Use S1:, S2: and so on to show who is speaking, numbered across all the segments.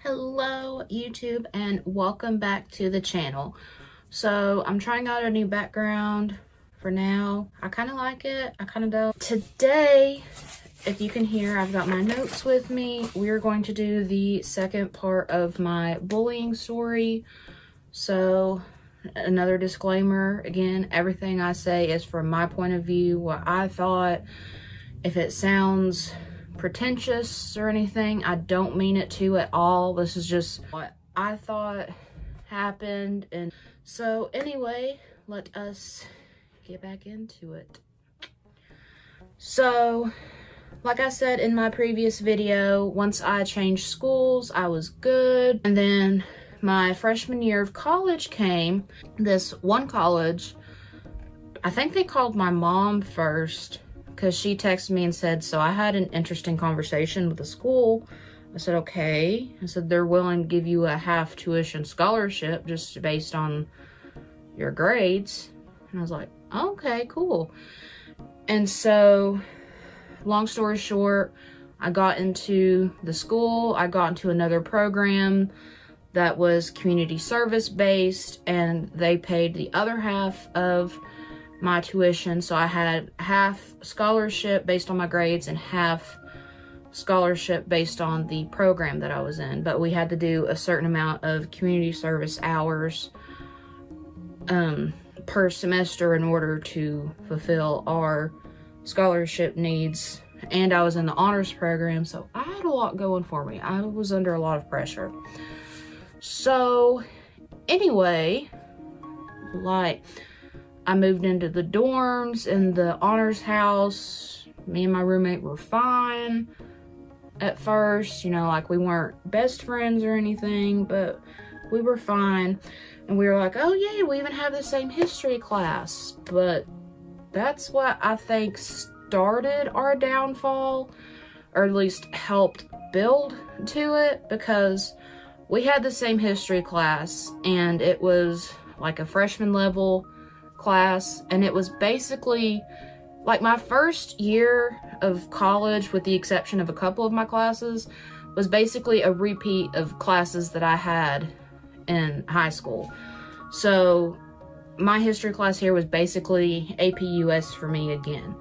S1: Hello YouTube and welcome back to the channel. So I'm trying out a new background for now. I kind of like it, I kind of don't. Today, if you can hear, I've got my notes with me. We're going to do the second part of my bullying story. So another disclaimer, again, everything I say is from my point of view, what I thought. If it sounds pretentious or anything, I don't mean it to at all. This is just what I thought happened. And so anyway, let us get back into it. So like I said in my previous video, once I changed schools, I was good. And then my freshman year of college came. This one college, I think they called my mom first, because she texted me and said, so I had an interesting conversation with the school. I said, okay. I said, they're willing to give you a half tuition scholarship just based on your grades. And I was like, okay, cool. And so, long story short, I got into the school. I got into another program that was community service based, and they paid the other half of my tuition. So I had half scholarship based on my grades and half scholarship based on the program that I was in. But we had to do a certain amount of community service hours per semester in order to fulfill our scholarship needs. And I was in the honors program, so I had a lot going for me. I was under a lot of pressure. So anyway, I moved into the dorms in the honors house. Me and my roommate were fine at first. You know, like we weren't best friends or anything, but we were fine. And we were like, oh yeah, we even have the same history class. But that's what I think started our downfall, or at least helped build to it, because we had the same history class and it was like a freshman level class, and it was basically like my first year of college, with the exception of a couple of my classes, was basically a repeat of classes that I had in high school. So my history class here was basically AP US for me again.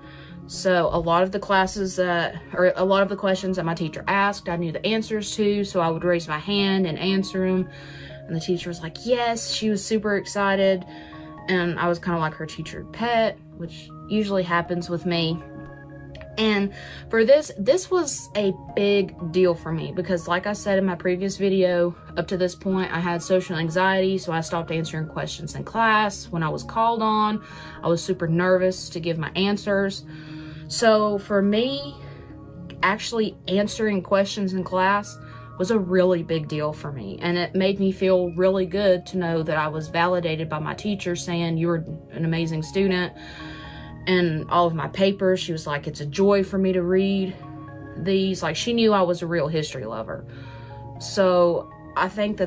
S1: So a lot of the classes or a lot of the questions that my teacher asked, I knew the answers to, so I would raise my hand and answer them. And the teacher was like, yes, she was super excited. And I was kind of like her teacher pet, which usually happens with me. And for this was a big deal for me, because like I said in my previous video, up to this point, I had social anxiety, so I stopped answering questions in class. When I was called on, I was super nervous to give my answers. So for me, actually answering questions in class was a really big deal for me, and it made me feel really good to know that I was validated by my teacher saying, you're an amazing student. And all of my papers, she was like, it's a joy for me to read these. Like, she knew I was a real history lover. So I think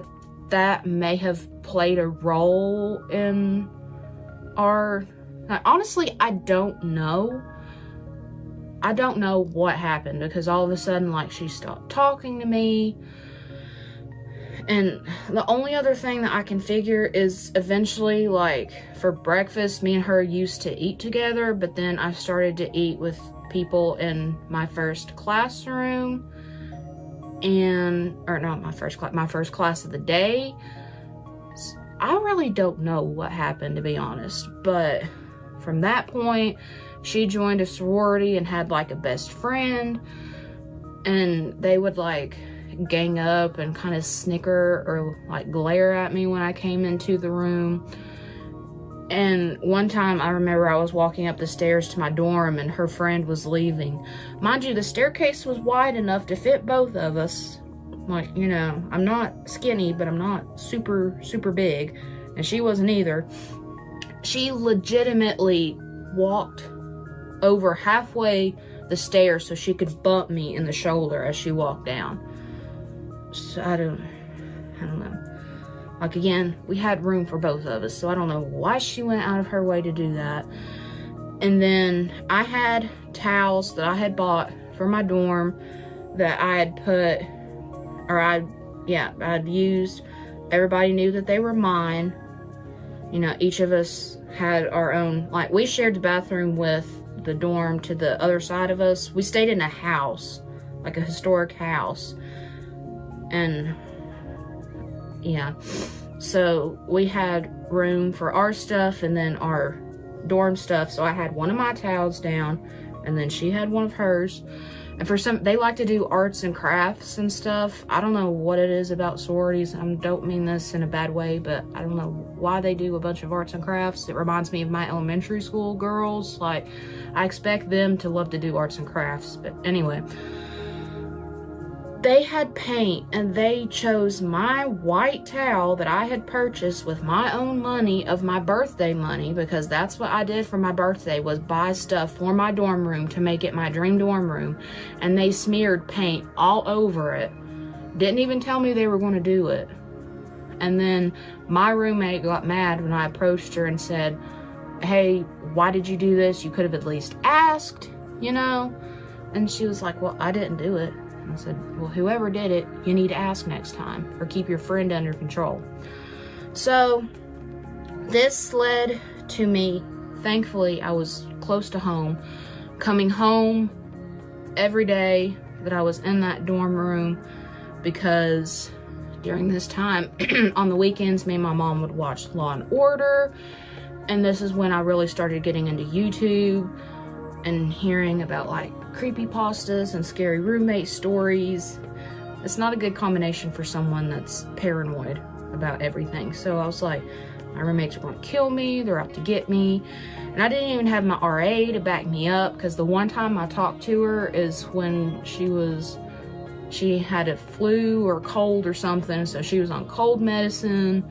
S1: that may have played a role in honestly, I don't know what happened, because all of a sudden, like, she stopped talking to me. And the only other thing that I can figure is eventually, like, for breakfast, me and her used to eat together, but then I started to eat with people in my first classroom, my first class of the day. I really don't know what happened, to be honest, but from that point, she joined a sorority and had like a best friend, and they would like gang up and kind of snicker or like glare at me when I came into the room. And one time I remember I was walking up the stairs to my dorm and her friend was leaving. Mind you, the staircase was wide enough to fit both of us. Like, you know, I'm not skinny, but I'm not super, super big. And she wasn't either. She legitimately walked over halfway the stairs so she could bump me in the shoulder as she walked down. So I don't know. Like, again, we had room for both of us, so I don't know why she went out of her way to do that. And then I had towels that I had bought for my dorm that I had put, or I yeah, I'd used. Everybody knew that they were mine. You know, each of us had our own, like, we shared the bathroom with the dorm to the other side of us. We stayed in a house, like a historic house. And yeah, so we had room for our stuff and then our dorm stuff. So I had one of my towels down, and then she had one of hers. And for some, they like to do arts and crafts and stuff. I don't know what it is about sororities. I don't mean this in a bad way, but I don't know why they do a bunch of arts and crafts. It reminds me of my elementary school girls. Like, I expect them to love to do arts and crafts. But anyway, they had paint, and they chose my white towel that I had purchased with my own money of my birthday money, because that's what I did for my birthday, was buy stuff for my dorm room to make it my dream dorm room. And they smeared paint all over it. Didn't even tell me they were going to do it. And then my roommate got mad when I approached her and said, hey, why did you do this? You could have at least asked, you know? And she was like, well, I didn't do it. I said, well, whoever did it, you need to ask next time, or keep your friend under control. So this led to me, thankfully, I was close to home, coming home every day that I was in that dorm room, because during this time, on the weekends, me and my mom would watch Law and Order, and this is when I really started getting into YouTube and hearing about, like, creepypastas and scary roommate stories. It's not a good combination for someone that's paranoid about everything. So I was like, my roommates are going to kill me, they're out to get me. And I didn't even have my RA to back me up, because the one time I talked to her is when she had a flu or cold or something, so she was on cold medicine.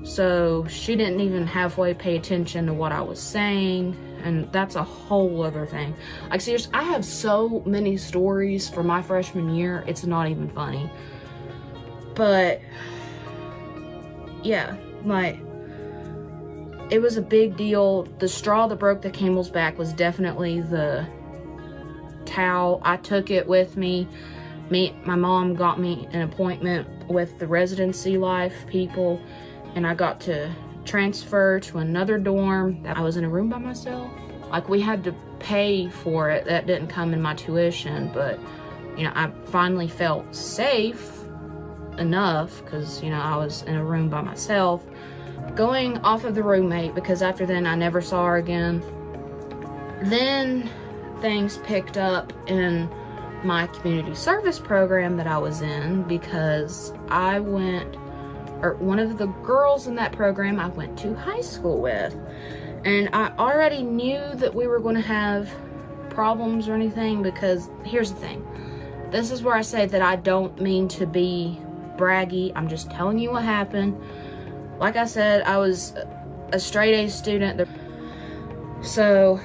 S1: So she didn't even halfway pay attention to what I was saying. And that's a whole other thing. Like, seriously, I have so many stories from my freshman year, it's not even funny. But yeah, like, it was a big deal. The straw that broke the camel's back was definitely the towel. I took it with me. My mom got me an appointment with the residency life people, and I got to transfer to another dorm. I was in a room by myself. Like, we had to pay for it. That didn't come in my tuition, but, you know, I finally felt safe enough, because, you know, I was in a room by myself. Going off of the roommate, because after then I never saw her again. Then things picked up in my community service program that I was in, because one of the girls in that program I went to high school with. And I already knew that we were going to have problems or anything, because here's the thing. This is where I say that I don't mean to be braggy. I'm just telling you what happened. Like I said, I was a straight A student. So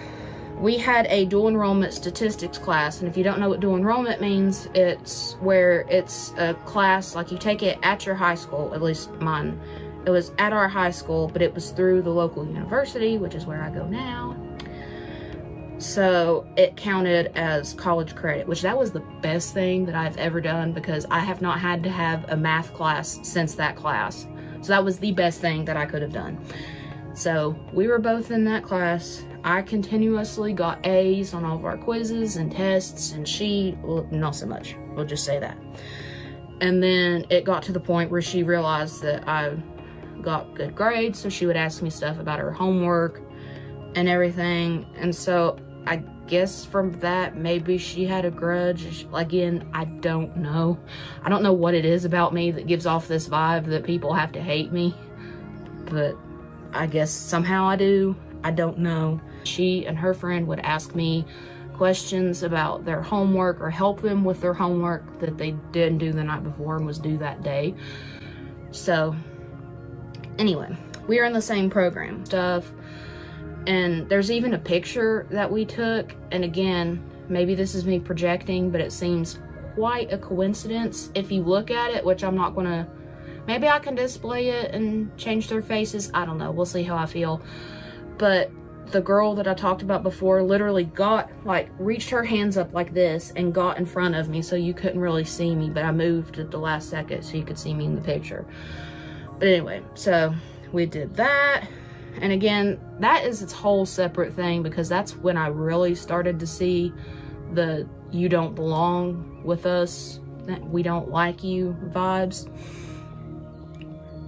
S1: we had a dual enrollment statistics class, and if you don't know what dual enrollment means, it's where it's a class, like, you take it at your high school. At least mine, it was at our high school, but it was through the local university, which is where I go now. So it counted as college credit, which that was the best thing that I've ever done, because I have not had to have a math class since that class. So that was the best thing that I could have done. So we were both in that class. I continuously got A's on all of our quizzes and tests, and she, well, not so much. We'll just say that. And then it got to the point where she realized that I got good grades, so she would ask me stuff about her homework and everything. And so I guess from that, maybe she had a grudge. Again, I don't know. I don't know what it is about me that gives off this vibe that people have to hate me, but I guess somehow I do. I don't know. She and her friend would ask me questions about their homework, or help them with their homework that they didn't do the night before and was due that day. So anyway, we are in the same program stuff, and there's even a picture that we took. And again, maybe this is me projecting, but it seems quite a coincidence if you look at it, which I'm not gonna, maybe I can display it and change their faces. I don't know. We'll see how I feel. But the girl that I talked about before literally reached her hands up like this and got in front of me so you couldn't really see me, but I moved at the last second so you could see me in the picture. But anyway, so we did that. And again, that is its whole separate thing, because that's when I really started to see the "you don't belong with us, we don't like you" vibes.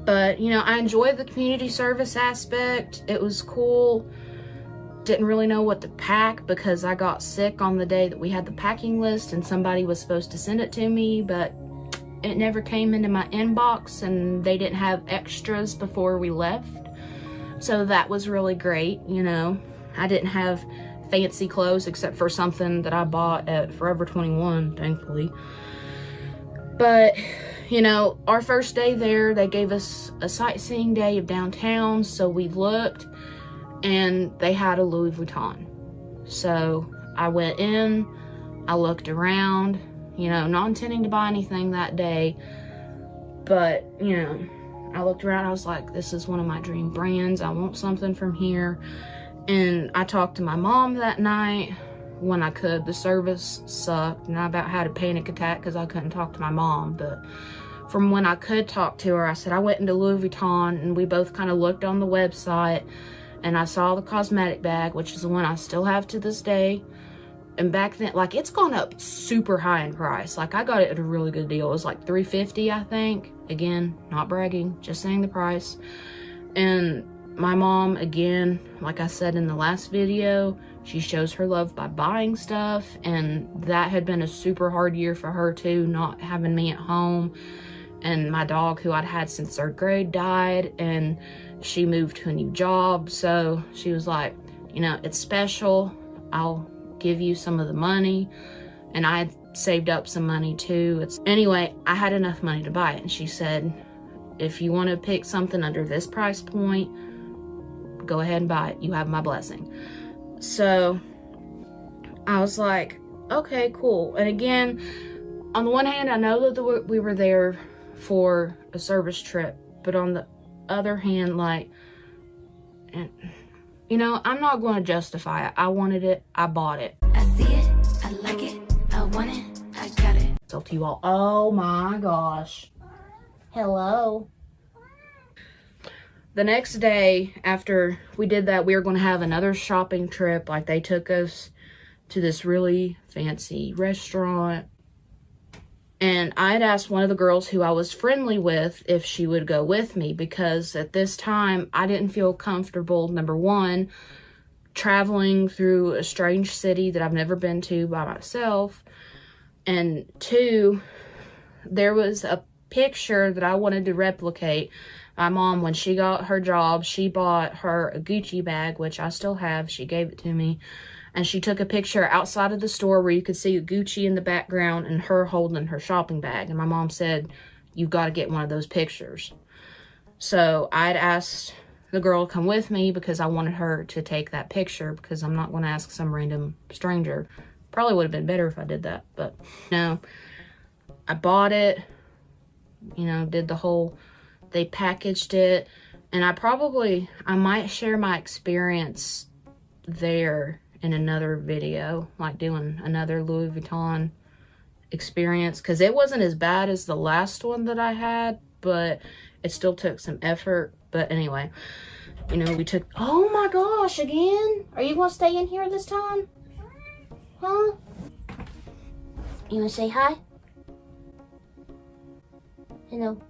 S1: But, you know, I enjoyed the community service aspect. It was cool. Didn't really know what to pack because I got sick on the day that we had the packing list and somebody was supposed to send it to me, but it never came into my inbox and they didn't have extras before we left. So that was really great, you know. I didn't have fancy clothes except for something that I bought at Forever 21, thankfully. But, you know, our first day there, they gave us a sightseeing day of downtown, so we looked, and they had a Louis Vuitton. So I went in, I looked around, you know, not intending to buy anything that day, but, you know, I looked around, I was like, this is one of my dream brands, I want something from here. And I talked to my mom that night when I could. The service sucked, and I about had a panic attack because I couldn't talk to my mom. But from when I could talk to her, I said I went into Louis Vuitton, and we both kind of looked on the website, and I saw the cosmetic bag, which is the one I still have to this day. And back then, like, it's gone up super high in price. Like, I got it at a really good deal. It was like $350, I think. Again, not bragging, just saying the price. And my mom, again, like I said in the last video, she shows her love by buying stuff, and that had been a super hard year for her too, not having me at home. And my dog, who I'd had since 3rd grade, died, and she moved to a new job. So she was like, you know, it's special, I'll give you some of the money. And I had saved up some money too. Anyway, I had enough money to buy it, and she said, if you want to pick something under this price point, go ahead and buy it. You have my blessing. So I was like, okay, cool. And again, on the one hand, I know that we were there for a service trip, but on the other hand, like, and, you know, I'm not going to justify it. I wanted it, I bought it.
S2: I see it, I like it, I want it, I got it.
S1: So to you all, oh my gosh. Hello. The next day after we did that, we were going to have another shopping trip. Like, they took us to this really fancy restaurant. And I had asked one of the girls who I was friendly with if she would go with me, because at this time I didn't feel comfortable, number one, traveling through a strange city that I've never been to by myself. And two, there was a picture that I wanted to replicate. My mom, when she got her job, she bought her a Gucci bag, which I still have. She gave it to me. And she took a picture outside of the store where you could see Gucci in the background and her holding her shopping bag. And my mom said, you've got to get one of those pictures. So I'd asked the girl to come with me because I wanted her to take that picture, because I'm not going to ask some random stranger. Probably would have been better if I did that. But no, I bought it, you know, did the whole, they packaged it. And I might share my experience there in another video, like doing another Louis Vuitton experience, because it wasn't as bad as the last one that I had, but it still took some effort. But anyway, you know, we took, oh my gosh, again? Are you gonna stay in here this time? Huh? You wanna say hi? Hello.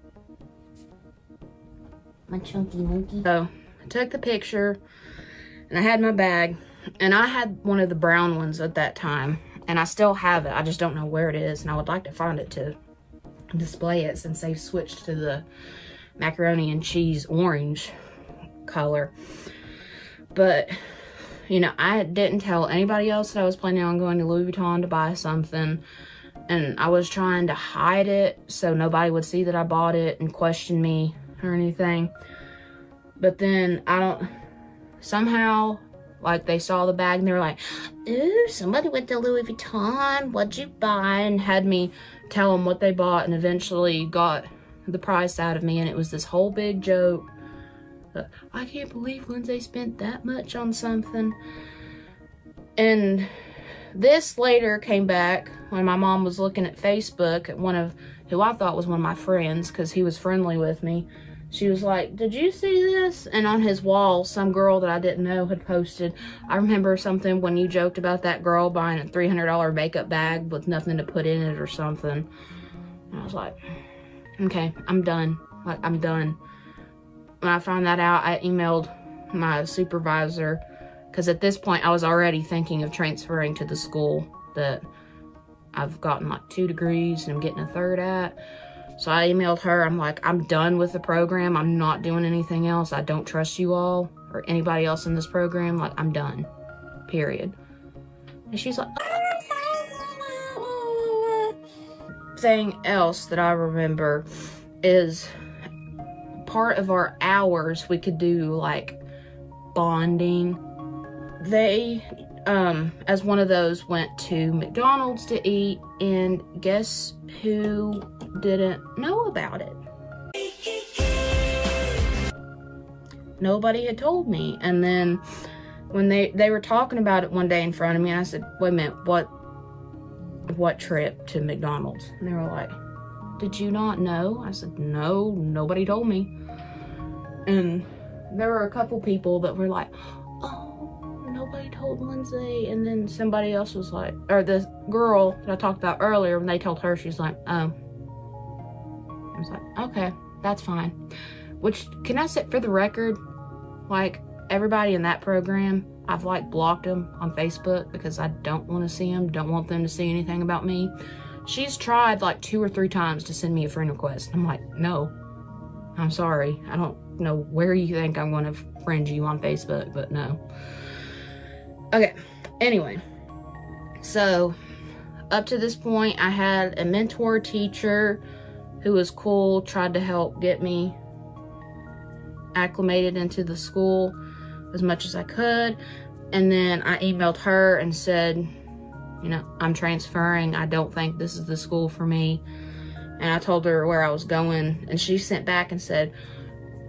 S1: My chunky monkey. So I took the picture and I had my bag, and I had one of the brown ones at that time, and I still have it. I just don't know where it is, and I would like to find it to display it since they've switched to the macaroni and cheese orange color. But, you know, I didn't tell anybody else that I was planning on going to Louis Vuitton to buy something, and I was trying to hide it so nobody would see that I bought it and question me or anything. But then somehow, like, they saw the bag and they were like, ooh, somebody went to Louis Vuitton, what'd you buy? And had me tell them what they bought, and eventually got the price out of me. And it was this whole big joke I can't believe Lindsay spent that much on something. And this later came back when my mom was looking at Facebook at one of who I thought was one of my friends, because he was friendly with me. She was like, did you see this? And on his wall, some girl that I didn't know had posted, I remember something when you joked about that girl buying a $300 makeup bag with nothing to put in it or something. And I was like, okay, I'm done. Like, I'm done. When I found that out, I emailed my supervisor, because at this point I was already thinking of transferring to the school that I've gotten like 2 degrees and I'm getting a 3rd at. So I emailed her. I'm like, I'm done with the program. I'm not doing anything else. I don't trust you all or anybody else in this program. Like, I'm done. Period. And she's like, thing else that I remember is part of our hours we could do like bonding. They, as one of those, went to McDonald's to eat, and guess who didn't know about it? Nobody had told me. And then when they were talking about it one day in front of me, I said, wait a minute, what trip to McDonald's? And they were like, did you not know? I said, no, nobody told me. And there were a couple people that were like, oh, nobody told Lindsay. And then somebody else was like, or the girl that I talked about earlier, when they told her, she's like, oh. I was like, okay, that's fine. Which, can I say for the record, like, everybody in that program, I've like blocked them on Facebook because I don't want to see them, don't want them to see anything about me. She's tried like 2 or 3 times to send me a friend request. I'm like, no, I'm sorry. I don't know where you think I'm going to friend you on Facebook, but no. Okay, anyway, so up to this point, I had a mentor teacher who was cool, tried to help get me acclimated into the school as much as I could. And then I emailed her and said, you know, I'm transferring. I don't think this is the school for me. And I told her where I was going, and she sent back and said,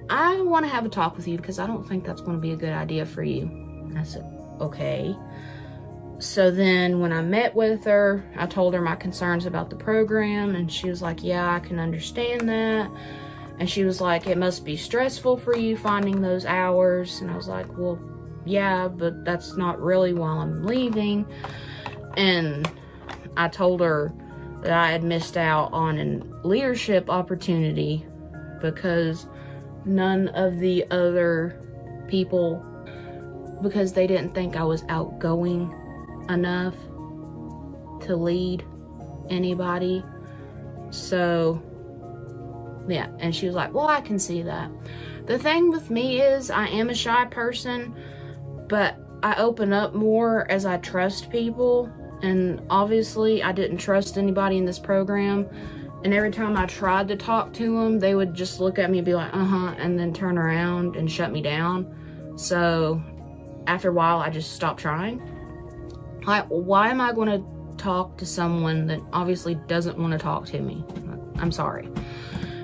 S1: I want to have a talk with you because I don't think that's going to be a good idea for you. And I said, okay. So then when I met with her, I told her my concerns about the program, and she was like, yeah, I can understand that. And she was like, it must be stressful for you finding those hours. And I was like, well, yeah, but that's not really while I'm leaving. And I told her that I had missed out on a leadership opportunity because none of the other people, because they didn't think I was outgoing enough to lead anybody. So yeah, and she was like, well, I can see that. The thing with me is I am a shy person, but I open up more as I trust people. And obviously I didn't trust anybody in this program. And every time I tried to talk to them, they would just look at me and be like, uh-huh, and then turn around and shut me down. So after a while, I just stopped trying. Like, why am I going to talk to someone that obviously doesn't want to talk to me? I'm sorry.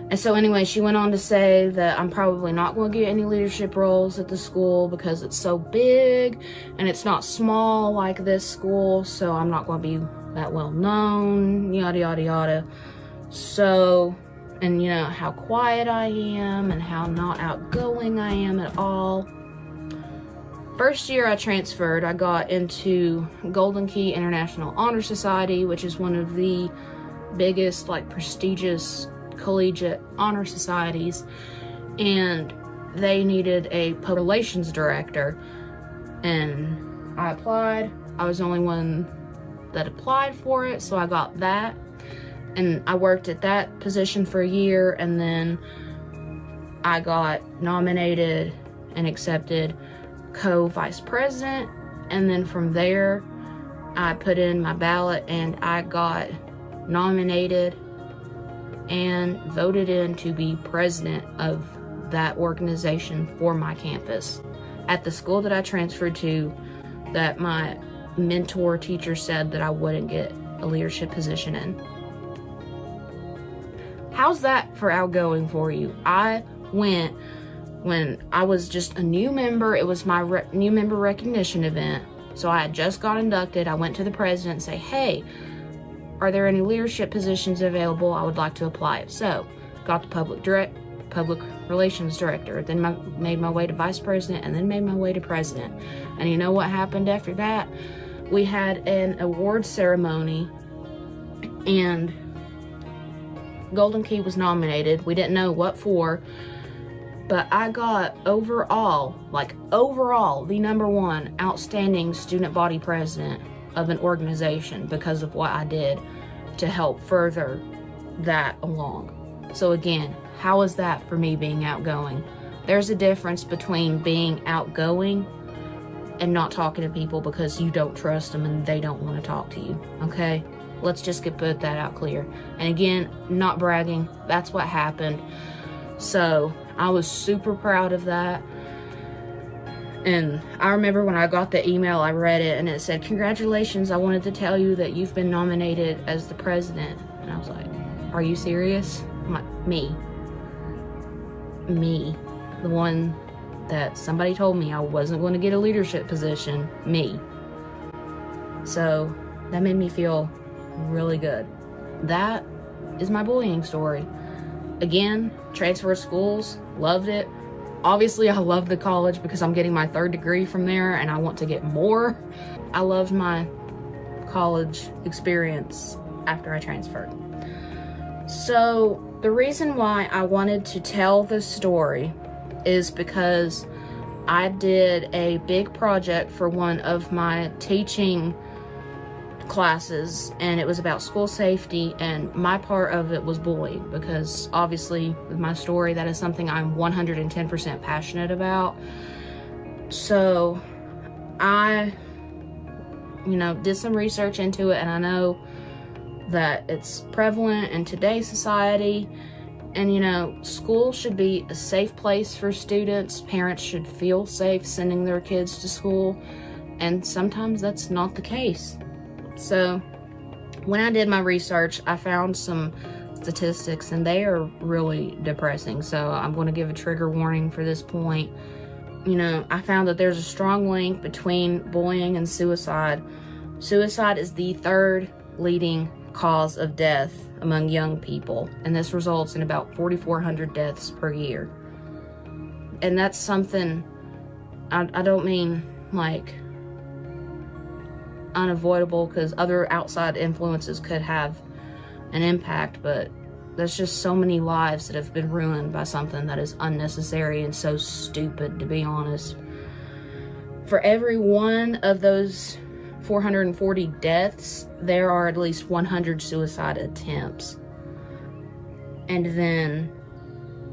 S1: And so anyway, she went on to say that I'm probably not going to get any leadership roles at the school because it's so big and it's not small like this school, so I'm not going to be that well known, yada, yada, yada. So, and you know, how quiet I am and how not outgoing I am at all. First year I transferred, I got into Golden Key International Honor Society, which is one of the biggest, like, prestigious collegiate honor societies, and they needed a public relations director, and I applied. I was the only one that applied for it, so I got that, and I worked at that position for a year, and then I got nominated and accepted co-vice president, and then from there I put in my ballot and I got nominated and voted in to be president of that organization for my campus. At the school that I transferred to, that my mentor teacher said that I wouldn't get a leadership position in. How's that for outgoing for you? I went when I was just a new member. It was my new member recognition event. So I had just got inducted. I went to the president and say, hey, are there any leadership positions available? I would like to apply. So got the public relations director, then made my way to vice president, and then made my way to president. And you know what happened after that? We had an award ceremony, and Golden Key was nominated. We didn't know what for, but I got overall, the number one outstanding student body president of an organization because of what I did to help further that along. So again, how is that for me being outgoing? There's a difference between being outgoing and not talking to people because you don't trust them and they don't want to talk to you, okay? Let's just put that out clear. And again, not bragging, that's what happened. So I was super proud of that. And I remember when I got the email, I read it and it said, congratulations, I wanted to tell you that you've been nominated as the president. And I was like, are you serious? Me, the one that somebody told me I wasn't going to get a leadership position, me. So that made me feel really good. That is my bullying story. Again, transfer schools, loved it. Obviously, I love the college because I'm getting my 3rd degree from there and I want to get more. I loved my college experience after I transferred. So the reason why I wanted to tell this story is because I did a big project for one of my teaching classes, and it was about school safety, and my part of it was bullying, because obviously with my story, that is something I'm 110% passionate about. So I, did some research into it, and I know that it's prevalent in today's society. And school should be a safe place for students. Parents should feel safe sending their kids to school, and sometimes that's not the case. So when I did my research, I found some statistics, and they are really depressing. So I'm going to give a trigger warning for this point. I found that there's a strong link between bullying and suicide. Suicide is the 3rd leading cause of death among young people, and this results in about 4,400 deaths per year. And that's something, I don't mean like unavoidable, because other outside influences could have an impact, but there's just so many lives that have been ruined by something that is unnecessary and so stupid, to be honest. For every one of those 440 deaths, there are at least 100 suicide attempts. And then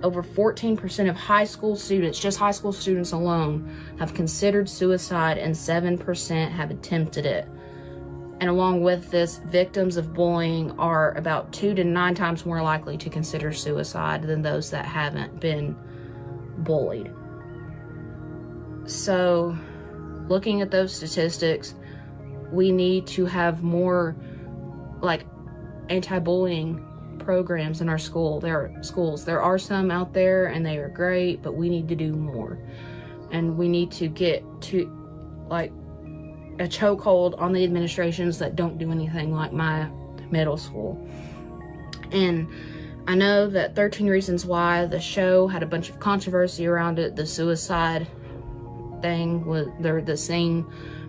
S1: over 14% of high school students, just high school students alone, have considered suicide, and 7% have attempted it. And along with this, victims of bullying are about 2 to 9 times more likely to consider suicide than those that haven't been bullied. So, looking at those statistics, we need to have more anti-bullying programs in our schools. There are some out there and they are great, but we need to do more. And we need to get to a chokehold on the administrations that don't do anything, like my middle school. And I know that 13 Reasons Why, the show, had a bunch of controversy around it. The suicide thing the scene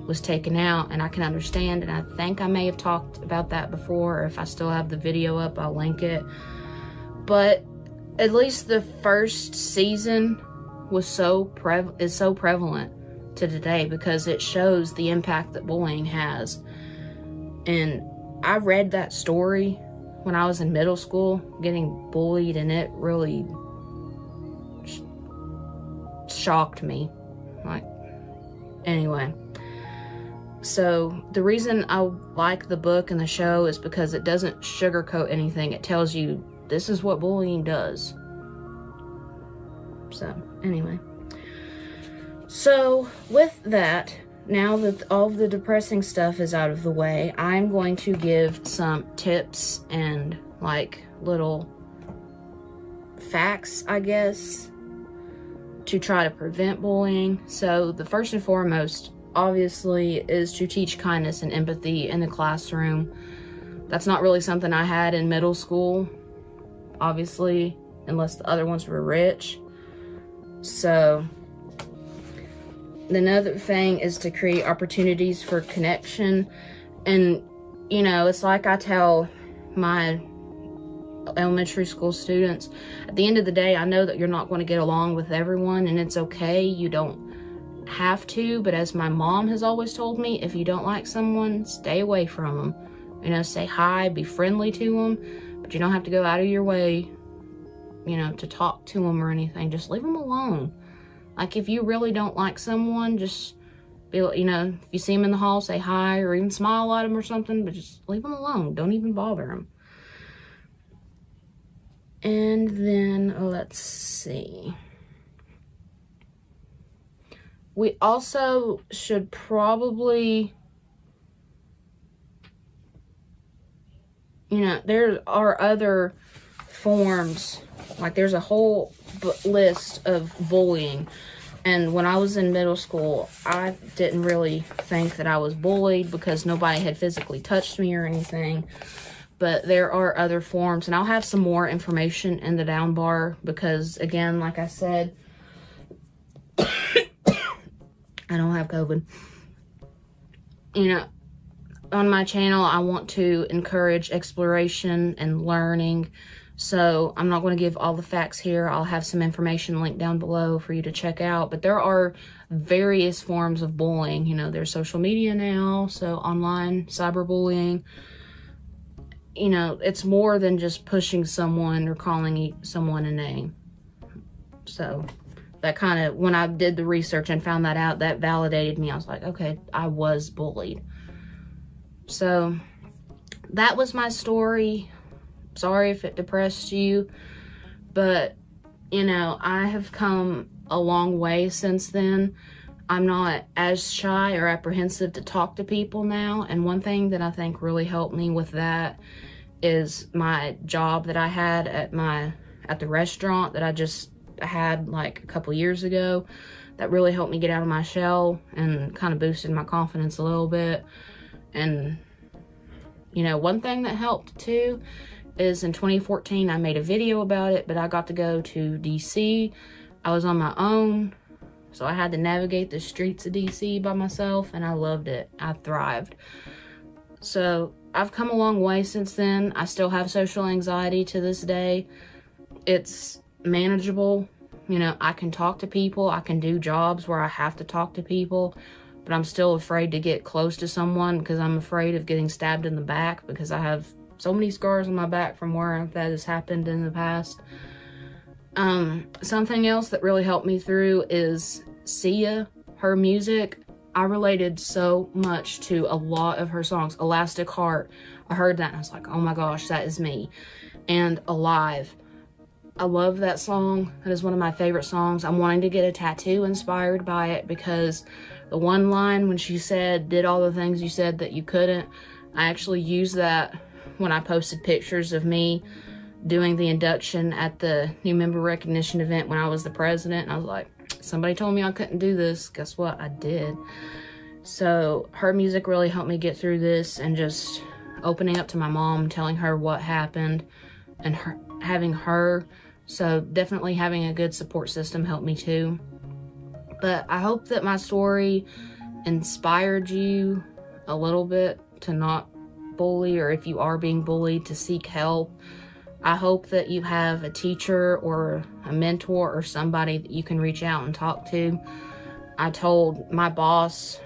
S1: was taken out, and I can understand, and I think I may have talked about that before, or if I still have the video up, I'll link it. But at least the first season is so prevalent to today, because it shows the impact that bullying has. And I read that story when I was in middle school, getting bullied, and it really shocked me. Anyway. So the reason I like the book and the show is because it doesn't sugarcoat anything. It tells you this is what bullying does. So anyway. So with that, now that all of the depressing stuff is out of the way, I'm going to give some tips and little facts, I guess, to try to prevent bullying. So the first and foremost, obviously, is to teach kindness and empathy in the classroom. That's not really something I had in middle school, obviously, unless the other ones were rich. So another thing is to create opportunities for connection. And, you know, it's like I tell my elementary school students, at the end of the day, I know that you're not going to get along with everyone, and it's okay. You don't have to, but as my mom has always told me, if you don't like someone, stay away from them. You know, say hi, be friendly to them, but you don't have to go out of your way, you know, to talk to them or anything. Just leave them alone. Like, if you really don't like someone, just be, you know, if you see them in the hall, say hi or even smile at them or something, but just leave them alone. Don't even bother them. And then, let's see. We also should probably, you know, there are other forms. Like, there's a whole list of bullying. And when I was in middle school, I didn't really think that I was bullied because nobody had physically touched me or anything. But there are other forms, and I'll have some more information in the down bar because, again, like I said, I don't have COVID. You know, on my channel, I want to encourage exploration and learning. So I'm not going to give all the facts here. I'll have some information linked down below for you to check out. But there are various forms of bullying. You know, there's social media now, so online cyberbullying. You know, it's more than just pushing someone or calling someone a name. So that kind of, when I did the research and found that out, that validated me. I was like, okay, I was bullied. So that was my story. Sorry if it depressed you, but, you know, I have come a long way since then. I'm not as shy or apprehensive to talk to people now. And one thing that I think really helped me with that is my job that I had at the restaurant that I just had like a couple years ago. That really helped me get out of my shell and kind of boosted my confidence a little bit. And, you know, one thing that helped too is in 2014, I made a video about it, but I got to go to DC. I was on my own. So I had to navigate the streets of DC by myself, and I loved it. I thrived. So I've come a long way since then. I still have social anxiety to this day. It's manageable. You know, I can talk to people. I can do jobs where I have to talk to people, but I'm still afraid to get close to someone because I'm afraid of getting stabbed in the back because I have so many scars on my back from where that has happened in the past. Something else that really helped me through is Sia, her music. I related so much to a lot of her songs. Elastic Heart, I heard that and I was like, oh my gosh, that is me. And Alive, I love that song. That is one of my favorite songs. I'm wanting to get a tattoo inspired by it because the one line when she said, did all the things you said that you couldn't, I actually used that when I posted pictures of me doing the induction at the new member recognition event when I was the president. And I was like, somebody told me I couldn't do this. Guess what? I did. So her music really helped me get through this, and just opening up to my mom, telling her what happened, and having her. So definitely having a good support system helped me too. But I hope that my story inspired you a little bit to not bully, or if you are being bullied, to seek help. I hope that you have a teacher or a mentor or somebody that you can reach out and talk to. I told my boss,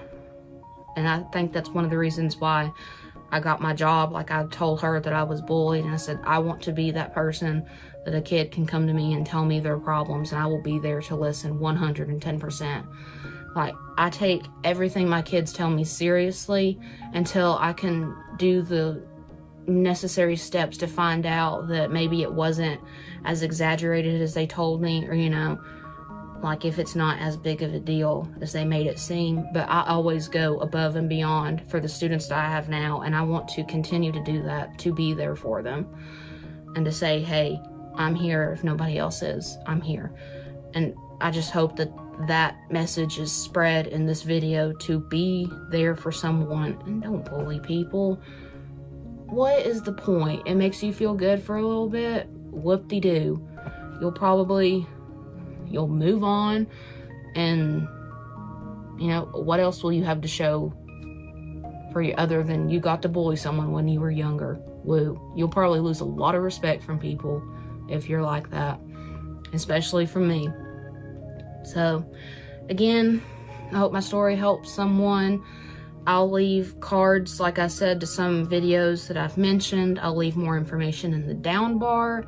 S1: and I think that's one of the reasons why I got my job. Like, I told her that I was bullied, and I said, I want to be that person that a kid can come to me and tell me their problems, and I will be there to listen 110%. Like, I take everything my kids tell me seriously until I can do the necessary steps to find out that maybe it wasn't as exaggerated as they told me, or, you know, like if it's not as big of a deal as they made it seem. But I always go above and beyond for the students that I have now, and I want to continue to do that, to be there for them and to say, hey, I'm here if nobody else is. I'm here. And I just hope that that message is spread in this video, to be there for someone and don't bully people. What is the point? It makes you feel good for a little bit. Whoop-de-doo. You'll move on, and you know, what else will you have to show for you other than you got to bully someone when you were younger? Woo. You'll probably lose a lot of respect from people if you're like that, especially from me. So again, I hope my story helps someone. I'll leave cards, like I said, to some videos that I've mentioned. I'll leave more information in the down bar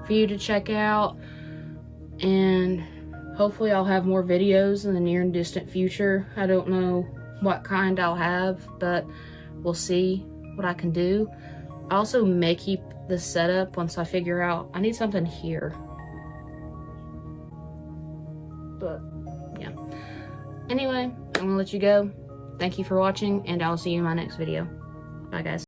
S1: for you to check out. And hopefully I'll have more videos in the near and distant future. I don't know what kind I'll have, but we'll see what I can do. I also may keep this setup once I figure out I need something here. But yeah. Anyway, I'm gonna let you go. Thank you for watching, and I'll see you in my next video. Bye, guys.